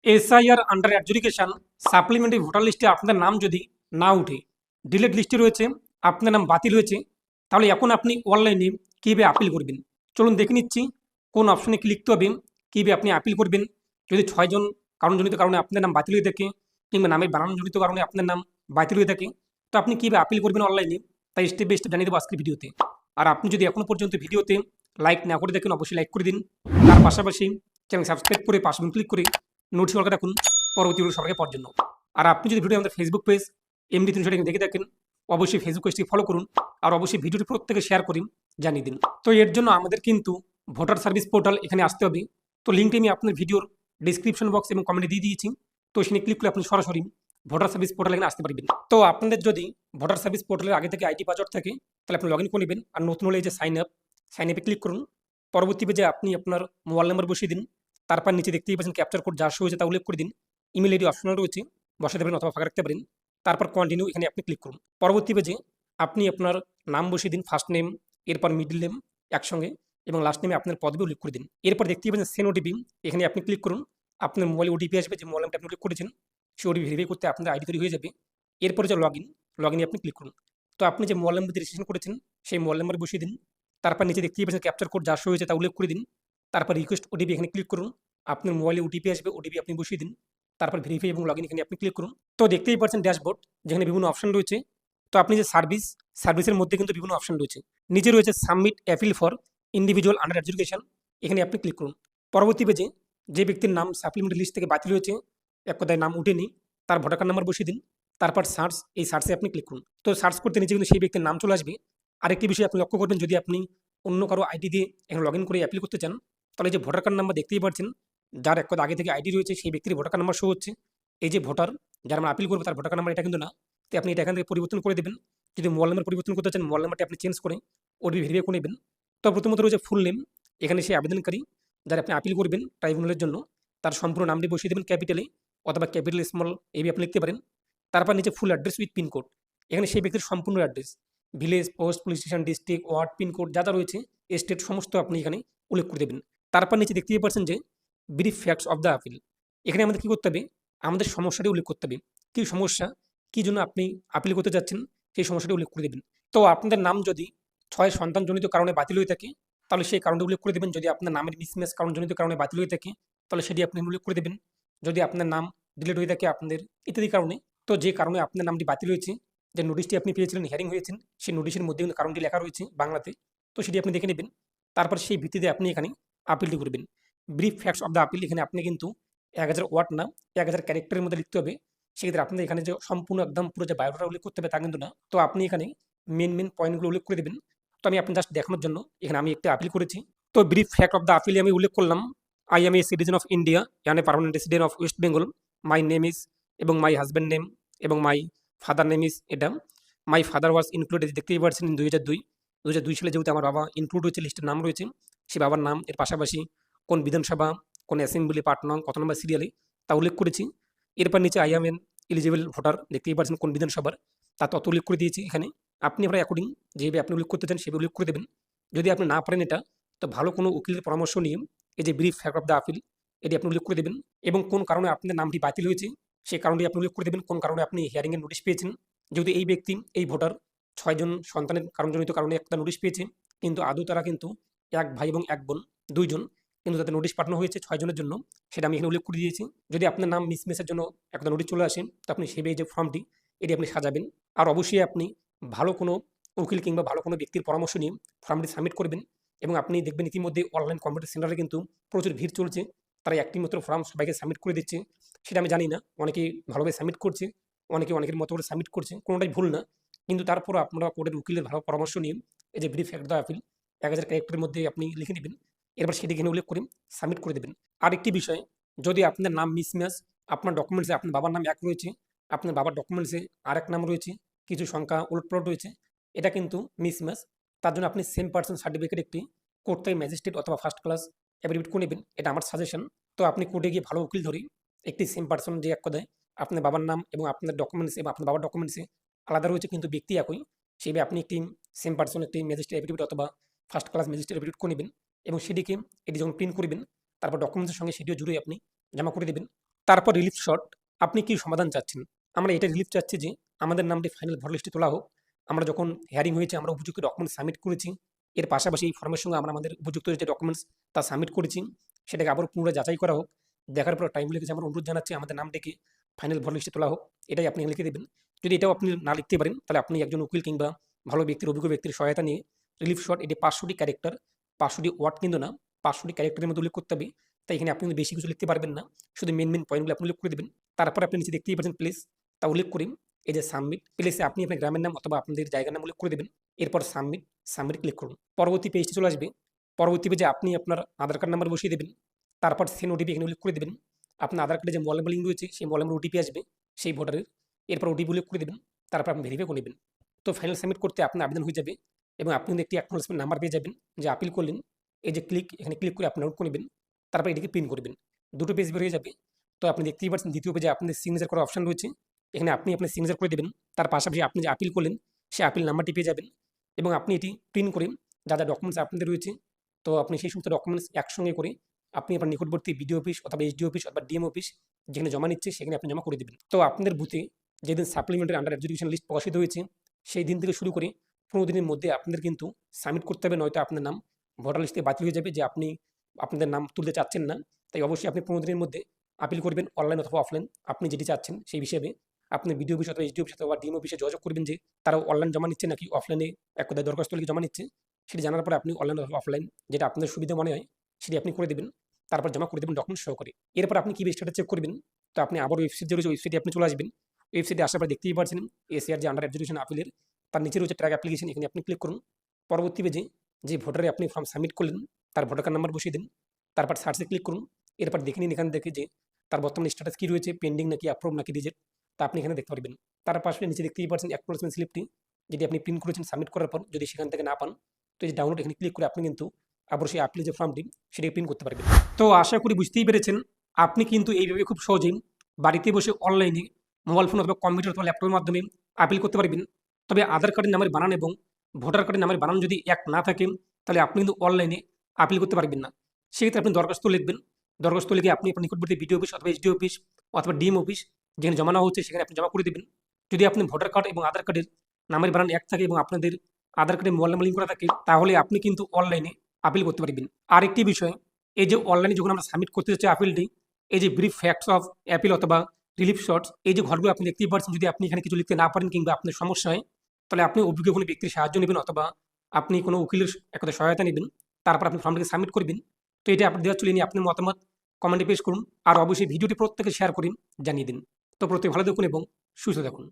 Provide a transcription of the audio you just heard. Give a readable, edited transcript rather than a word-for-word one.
SIR under adjudication supplementary voter লিস্টে আপনার নাম যদি না উঠে ডিলেট লিস্টে রয়েছে, আপনার নাম বাতিল হয়েছে, তাহলে এখন আপনি অনলাইনে কীভাবে আপিল করবেন চলুন দেখে নিচ্ছি। কোন অপশনে ক্লিক করতে হবে, কীভাবে আপনি আপিল করবেন। যদি 6জন কারণজনিত কারণে আপনার নাম বাতিল হয়ে থাকে কিংবা নামের বানানজনিত কারণে আপনার নাম বাতিল হয়ে থাকে, তো আপনি কীভাবে আপিল করবেন অনলাইনে, তাই স্টেপ বাই স্টেপ জানিয়ে দেবো আজকের ভিডিওতে। আর আপনি যদি এখনও পর্যন্ত ভিডিওতে লাইক না করে দেখেন, অবশ্যই লাইক করে দিন। তার পাশাপাশি চ্যানেল সাবস্ক্রাইব করে পাশে ক্লিক করে নোটিশ সরকার রাখুন পরবর্তী ভিডিও সরকারের পাওয়ার জন্য। আর আপনি যদি ভিডিও আমাদের ফেসবুক পেজ এমডি 300 দেখে থাকেন, অবশ্যই ফেসবুক পেজটি ফলো করুন আর অবশ্যই ভিডিওটি প্রত্যেকে শেয়ার করি জানিয়ে দিন। তো এর জন্য আমাদের কিন্তু ভোটার সার্ভিস পোর্টাল এখানে আসতে হবে। তো লিঙ্কটি আমি আপনার ভিডিওর ডিসক্রিপশন বক্স এবং কমেন্টে দিয়ে দিয়েছি। তো সেখানে ক্লিক করে আপনি সরাসরি ভোটার সার্ভিস পোর্টাল এখানে আসতে পারবেন। তো আপনাদের যদি ভোটার সার্ভিস পোর্টালের আগে থেকে আইডি পাসওয়ার্ড থাকে, তাহলে আপনি লগ ইন করে নেবেন। আর নতুন হলে এই যে সাইন আপে ক্লিক করুন। পরবর্তী পেজে আপনি আপনার মোবাইল নাম্বার বসিয়ে দিন। তারপর নিচে দেখতেই পাচ্ছেন ক্যাপচার কোড যা শো হয়েছে তা উল্লেখ করে দিন। ইমেল আইডি অপশনাল রয়েছে, বসাতে পারেন অথবা ফাঁকা রাখতে পারেন। তারপর কন্টিনিউ এখানে আপনি ক্লিক করুন। পরবর্তী পেজে আপনি আপনার নাম বসিয়ে দিন, ফার্স্ট নেম, এরপর মিডল নেম একসঙ্গে এবং লাস্ট নেমে আপনার পদবি উল্লেখ করে দিন। এরপর দেখতেই পাচ্ছেন সেন্ড ওটিপি, এখানে আপনি ক্লিক করুন। আপনার মোবাইলে ওটিপি আসবে, যে মোবাইল নামটা আপনি উল্লেখ করেছেন সেই ওটিপি ভেরিফাই করতে আপনার আইডি তৈরি হয়ে যাবে। এরপরে যে লগ ইনে আপনি ক্লিক করুন। তো আপনি যে মোবাইল নাম্বার দিয়ে রেজিস্ট্রেশন করেছেন সেই মোবাইল নাম্বার বসিয়ে দিন। তারপর নিচে দেখতেই পাচ্ছেন ক্যাপচার কোড যা শো হয়েছে তা উল্লেখ করে দিন। তারপর রিকোয়েস্ট ওটিপি এখানে ক্লিক করুন। আপনার মোবাইলে ওটিপি আসবে, ওটিপি আপনি বসিয়ে দিন। তারপর ভেরিফাই এবং লগ ইন এখানে আপনি ক্লিক করুন। তো দেখতেই পাচ্ছেন ড্যাশবোর্ড, যেখানে বিভিন্ন অপশন রয়েছে। তো আপনি যে সার্ভিসের মধ্যে কিন্তু বিভিন্ন অপশন রয়েছে। নিচে রয়েছে submit appeal for individual under education, এখানে আপনি ক্লিক করুন। পরবর্তী পেজে যে ব্যক্তির নাম সাপ্লিমেন্টারি লিস্ট থেকে বাতিল হয়েছে, এক কথায় নাম উঠেনি, তার ভোটার কার্ড নাম্বার বসিয়ে দিন। তারপর সার্চ, এই সার্চে আপনি ক্লিক করুন। তো সার্চ করতে নিচে কিন্তু সেই ব্যক্তির নাম চলে আসবে। আরেকটি বিষয় আপনি লক্ষ্য করবেন, যদি আপনি অন্য কারো আইডি দিয়ে এখানে লগ ইন করে অ্যাপিল করতে চান, তাহলে যে ভোটার কার্ড নাম্বার দেখতেই পাচ্ছেন, যার এক কথা আগে থেকে আইডি রয়েছে সেই ব্যক্তির ভোটার কার্ড নাম্বার শো হচ্ছে। এই যে ভোটার, যারা আমরা আপিল করবো তার ভোটার কার্ড নাম্বার এটা কিন্তু না। তো আপনি এটা এখান থেকে পরিবর্তন করে দেবেন। যদি মোবাইল নাম্বার পরিবর্তন করতে চান, মোবাইল নাম্বারটি আপনি চেঞ্জ করে ওটিপি ভেরিফাই করে নেবেন। তো প্রথমত রয়েছে ফুল নেম, এখানে সেই আবেদনকারী যারা আপনি আপিল করবেন ট্রাইব্যুনালের জন্য, তার সম্পূর্ণ নামটি বসিয়ে দেবেন ক্যাপিটালে অথবা ক্যাপিটাল স্মল এবি আপনি লিখতে পারেন। তারপর নিচে ফুল অ্যাড্রেস উইথ পিনকোড, এখানে সেই ব্যক্তির সম্পূর্ণ address, village, post, police station, district, ward, pincode যা যা রয়েছে, স্টেট সমস্ত আপনি এখানে উল্লেখ করে দেবেন। তারপর নিচে দেখতেই পাচ্ছেন যে brief facts of the appeal, এখানে আমাদের কী করতে হবে, আমাদের সমস্যাটি উল্লেখ করতে হবে। কী সমস্যা, কী জন্য আপনি আপিল করতে যাচ্ছেন সেই সমস্যাটি উল্লেখ করে দেবেন। তো আপনাদের নাম যদি 6 সন্তানজনিত কারণে বাতিল হয়ে থাকে, তাহলে সেই কারণটি উল্লেখ করে দেবেন। যদি আপনার নামের মিসম্যাচ কারণজনিত কারণে বাতিল হয়ে থাকে, তাহলে সেটি আপনি উল্লেখ করে দেবেন। যদি আপনার নাম ডিলিট হয়ে থাকে আপনাদের ইত্যাদি কারণে, তো যে কারণে আপনার নামটি বাতিল হয়েছে, যে নোটিশটি আপনি পেয়েছিলেন, হিয়ারিং হয়েছেন, সেই নোটিশের মধ্যে কিন্তু কারণটি লেখা রয়েছে বাংলাতে, তো সেটি আপনি দেখে নেবেন। তারপর সেই ভিত্তিতে আপনি এখানে আপিলটি করবেন। Brief facts of the appeal, এখানে আপনি কিন্তু 1000 ওয়ার্ড না 1000 ক্যারেক্টারের মধ্যে লিখতে হবে। সেক্ষেত্রে আপনাদের এখানে যে সম্পূর্ণ একদম পুরো যে বায়োডাটা উল্লেখ করতে হবে তা কিন্তু না। তো আপনি এখানে মেন পয়েন্টগুলো উল্লেখ করে দেবেন। তো আমি আপনি জাস্ট দেখানোর জন্য এখানে আমি একটা আপিল করেছি। তো ব্রিফ ফ্যাক্ট অফ দ্য আপিলে আমি উল্লেখ করলাম, I M a citizen of India and a permanent resident of West Bengal, my name is, এবং মাই হাজব্যান্ড নেম এবং মাই ফাদার নেম ইজ এটা। মাই ফাদার ওয়াজ ইনক্লুডেড, দেখতেই পাচ্ছেন 2002 সালে যেহেতু আমার বাবা ইনক্লুড হয়েছে, লিস্টের নাম রয়েছে, সে বাবার নাম, এর পাশাপাশি কোন বিধানসভা, কোন অ্যাসেম্বলি পার্ট নং, কত নম্বর সিরিয়ালে তা উল্লেখ করেছি। এরপর নিচে I am N eligible voter, দেখতেই পাচ্ছেন কোন বিধানসভার, তা তত উল্লেখ করে দিয়েছি এখানে। আপনি আপনার অ্যাকর্ডিং যেভাবে আপনি উল্লেখ করতে চান সেভাবে উল্লেখ করে দেবেন। যদি আপনি না পারেন এটা, তো ভালো কোনো উকিলের পরামর্শ নিয়ে এই যে brief fact of the appeal এটি আপনি উল্লেখ করে দেবেন। এবং কোন কারণে আপনার নামটি বাতিল হয়েছে সেই কারণটি আপনি উল্লেখ করে দেবেন। কোন কারণে আপনি হিয়ারিংয়ের নোটিশ পেয়েছেন, যদি এই ব্যক্তি, এই ভোটার 6 জন সন্তানের কারণজনিত কারণে একটা নোটিশ পেয়েছে, কিন্তু আদৌ তারা কিন্তু এক ভাই এবং এক বোন 2 জন, কিন্তু তাদের নোটিশ পাঠানো হয়েছে 6 জনের জন্য, সেটা আমি এখানে উল্লেখ করে দিয়েছি। যদি আপনার নাম মিসম্যাচের জন্য একটা নোটিশ চলে আসে, তো আপনি সেভাবে যে ফর্মটি এটি আপনি সাজাবেন। আর অবশ্যই আপনি ভালো কোনো উকিল কিংবা ভালো কোনো ব্যক্তির পরামর্শ নিয়ে ফর্মটি সাবমিট করবেন। এবং আপনি দেখবেন ইতিমধ্যে অনলাইন কম্পিউটার সেন্টারে কিন্তু প্রচুর ভিড় চলছে, তারা একটি মাত্র ফর্ম সবাইকে সাবমিট করে দিচ্ছে। সেটা আমি জানি না, অনেকে ভালোভাবে সাবমিট করছে, অনেকে অনেকের মতো করে সাবমিট করছে, কোনোটাই ভুল না। কিন্তু তারপরও আপনারা কোর্টের উকিলের ভালো পরামর্শ নিয়ে এই যে ব্রিফ ফ্যাক্ট দ্য আপিল 1000 ক্যারেক্টারের মধ্যে আপনি লিখে নেবেন। এরপর সেটি এখানে উল্লেখ করে সাবমিট করে দেবেন। আরেকটি বিষয়, যদি আপনার নাম মিসম্যাচ, আপনার ডকুমেন্টসে আপনার বাবার নাম এক রয়েছে, আপনার বাবার ডকুমেন্টসে আরেক নাম রয়েছে, কিছু সংখ্যা উলটপালট রয়েছে, এটা কিন্তু মিসম্যাচ। তার জন্য আপনি সেম পার্সন সার্টিফিকেট একটি কোর্ট থেকে ম্যাজিস্ট্রেট অথবা ফার্স্ট ক্লাস অ্যাফিডেভিট করে নেবেন, এটা আমার সাজেশন। তো আপনি কোর্টে গিয়ে ভালো উকিল ধরে একটি সেম পার্সন যে এক কথায় আপনার বাবার নাম এবং আপনার ডকুমেন্টস এবং আপনার বাবার ডকুমেন্টসে আলাদা রয়েছে কিন্তু ব্যক্তি একই, সেইভাবে আপনি একটি সেম পার্সন একটি ম্যাজিস্ট্রেট অ্যাফিডেভিট অথবা ফার্স্ট ক্লাস ম্যাজিস্ট্রেট অ্যাফিডেভিট করে নেবেন এবং সেটিকে এটি যখন প্রিন্ট করবেন, তারপর ডকুমেন্টসের সঙ্গে সেটিও জুড়ে আপনি জমা করে দেবেন। তারপর রিলিফ শর্ট, আপনি কি সমাধান চাচ্ছেন? আমরা এটা রিলিফ চাচ্ছি যে আমাদের নামটি ফাইনাল ভোটার লিস্টে তোলা হোক। আমরা যখন হিয়ারিং হয়েছে আমরা উপযুক্ত ডকুমেন্টস সাবমিট করেছি। এর পাশাপাশি এই ফর্মের সঙ্গে আমরা আমাদের উপযুক্ত যে ডকুমেন্টস তা সাবমিট করেছি সেটাকে আবার পুনরায় যাচাই করা হোক। দেখার পর টাইম লেগেছে, আমরা অনুরোধ জানাচ্ছি আমাদের নামটিকে ফাইনাল ভোটার লিস্টে তোলা হোক। এটাই আপনি লিখে দেবেন। যদি এটাও আপনি না লিখতে পারেন তাহলে আপনি একজন উকিল কিংবা ভালো ব্যক্তির, অভিজ্ঞ ব্যক্তির সহায়তা নিয়ে রিলিফ শর্ট, এটি 500টি ক্যারেক্টার, 500টি ওয়ার্ড কিন্তু না, 500টি ক্যারেক্টারের মধ্যে উল্লেখ করতে হবে। তাই এখানে আপনি কিন্তু বেশি কিছু লিখতে পারবেন না, শুধু মেন পয়েন্টগুলো আপনি উল্লেখ করে দেবেন। তারপর আপনি নিচে দেখতেই পাচ্ছেন প্লেস, তা উল্লেখ করি। এই যে সাবমিট, প্লেসে আপনি আপনার গ্রামের নাম অথবা আপনাদের জায়গার নাম উল্লেখ করে দেবেন। এরপর সাবমিট ক্লিক করুন। পরবর্তী পেজটি চলে আসবে। পরবর্তী পেজে আপনি আপনার আধার কার্ড নাম্বার বসিয়ে দেবেন। তারপর সেন ওটিপি এখানে উল্লেখ করে দেবেন। আপনার আধার কার্ডে যে মোবাইল নাম্বার লিঙ্ক রয়েছে সেই মোবাইল নাম্বার ওটিপি আসবে সেই ভোটারের। এরপর ওটিপি উল্লেখ করে দেবেন। তারপর আপনি ভেরিফাই করে নেবেন। তো ফাইনাল সাবমিট করতে আপনার আবেদন হয়ে যাবে এবং আপনি কিন্তু একটি অ্যাকনোলেজমেন্ট নাম্বার পেয়ে যাবেন যে আপিল করলেন। এই যে এখানে ক্লিক করে আপনি নোট করে নেবেন। তারপর এটিকে প্রিন্ট করবেন। দুটো পেজ বের হয়ে যাবে। তো আপনি দেখতেই পাচ্ছেন দ্বিতীয় পেজে আপনাদের সিগনেচার করার অপশন রয়েছে। এখানে আপনি আপনার সিগনেচার করে দেবেন। তার পাশাপাশি আপনি যে আপিল করলেন সেই আপিল নাম্বারটি পেয়ে যাবেন এবং আপনি এটি প্রিন্ট করে যা ডকুমেন্টস আপনাদের রয়েছে, তো আপনি সেই সমস্ত ডকুমেন্টস একসঙ্গে করে আপনি আপনার নিকটবর্তী বিডিও অফিস অথবা এসডিও অফিস অথবা ডিএম অফিস যেখানে জমা নিচ্ছে সেখানে আপনি জমা করে দেবেন। তো আপনাদের বুথে যেদিন সাপ্লিমেন্টারি আন্ডার এডুকেশন লিস্ট প্রকাশিত হয়েছে সেই দিন থেকে শুরু করে 15 দিনের মধ্যে আপনাদের কিন্তু সাবমিট করতে হবে, নয়তো আপনার নাম ভোটার লিস্টে বাতিল হয়ে যাবে যে আপনি আপনাদের নাম তুলতে চাচ্ছেন না। তাই অবশ্যই আপনি 15 দিনের মধ্যে আপিল করবেন, অনলাইন অথবা অফলাইন আপনি যেটি চাচ্ছেন সেই হিসেবে আপনি বিডিও অফিস অথবা এসডিও অফিস অথবা ডিএম অফিসে যোগাযোগ করবেন যে তারা অনলাইন জমা নিচ্ছে নাকি অফলাইনে এক কথায় দরখাস্ত লিখে জমা নিচ্ছে। সেটি জানার পরে আপনি অনলাইন অথবা অফলাইন যেটা আপনার সুবিধা মনে হয় সেটি আপনি করে দেবেন। তারপর জমা করে দেবেন ডকুমেন্ট সহকারে। এরপর আপনি কীভাবে স্ট্যাটাস চেক করবেন? তো আপনি আবার ওয়েবসাইট যে রয়েছে ওয়েবসাইটে আপনি চলে আসবেন। ওয়েবসাইটে আসার পর দেখতেই পাচ্ছেন এসিআর যে আন্ডার এডুকেশন আপিলের তার নিচে রয়েছে ট্র্যাক অ্যাপ্লিকেশন, এখানে আপনি ক্লিক করুন। পরবর্তী পেজে যে ভোটারে আপনি ফর্ম সাবমিট করলেন তার ভোটার কার্ড নাম্বার বসিয়ে দিন। তারপর সার্চে ক্লিক করুন। এরপর দেখে নিন এখানে দেখে যে তার বর্তমান স্ট্যাটাস কী রয়েছে, পেন্ডিং নাকি অ্যাপ্রুভ নাকি রিজেক্ট, তা আপনি এখানে দেখতে পারবেন। তার পাশে নিচে দেখতেই পাচ্ছেন অ্যাকনোলেজমেন্ট স্লিপটি যেটি আপনি প্রিন্ট করেছেন সাবমিট করার পর, যদি সেখান থেকে না পান তো এই যে ডাউনলোড এখানে ক্লিক করে আপনি কিন্তু আবার সেই আপিলের যে ফর্মটি সেটাকে প্রিন্ট করতে পারবেন। তো আশা করি বুঝতেই পেরেছেন আপনি কিন্তু এইভাবে খুব সহজেই বাড়িতে বসে অনলাইনে মোবাইল ফোন অথবা কম্পিউটার অথবা ল্যাপটপের মাধ্যমে আপিল করতে পারবেন। তবে আধার কার্ডের নামের বানান এবং ভোটার কার্ডের নামের বানান যদি এক না থাকে তাহলে আপনি কিন্তু অনলাইনে আপিল করতে পারবেন না। সেক্ষেত্রে আপনি দরখাস্ত লিখবেন। দরখাস্ত লিখে আপনি আপনার নিকটবর্তী বিডিও অফিস অথবা এসডিও অফিস অথবা ডিএম অফিস যেখানে জমা নেওয়া হচ্ছে সেখানে আপনি জমা করে দেবেন। যদি আপনি ভোটার কার্ড এবং আধার কার্ডের নামের বানান এক থাকে এবং আপনাদের আধার কার্ডে মোবাইল নাম্বার লিঙ্ক করা থাকে তাহলে আপনি কিন্তু অনলাইনে আপিল করতে পারবেন। আরেকটি বিষয়, এই যে অনলাইনে যখন আমরা সাবমিট করতে যাচ্ছি আপিলটি, এই যে ব্রিফ ফ্যাক্টস অফ অ্যাপিল অথবা রিলিফ শর্টস, এই যে ঘরগুলো আপনি দেখতেই পাচ্ছেন, যদি আপনি এখানে কিছু লিখতে না পারেন কিংবা আপনার সমস্যা হয় তাহলে আপনি অভিজ্ঞ কোনো ব্যক্তির সাহায্য নেবেন অথবা আপনি কোনো উকিলের একটা সহায়তা নেবেন। তারপর আপনি ফর্মটিকে সাবমিট করবেন। তো এটা আপনি দেওয়া চলে নিয়ে আপনি মতামত কমেন্টে পেশ করুন আর অবশ্যই ভিডিওটি প্রত্যেকে শেয়ার করুন, জানিয়ে দিন। তো প্রত্যেকে ভালো থাকুন এবং সুস্থ থাকুন।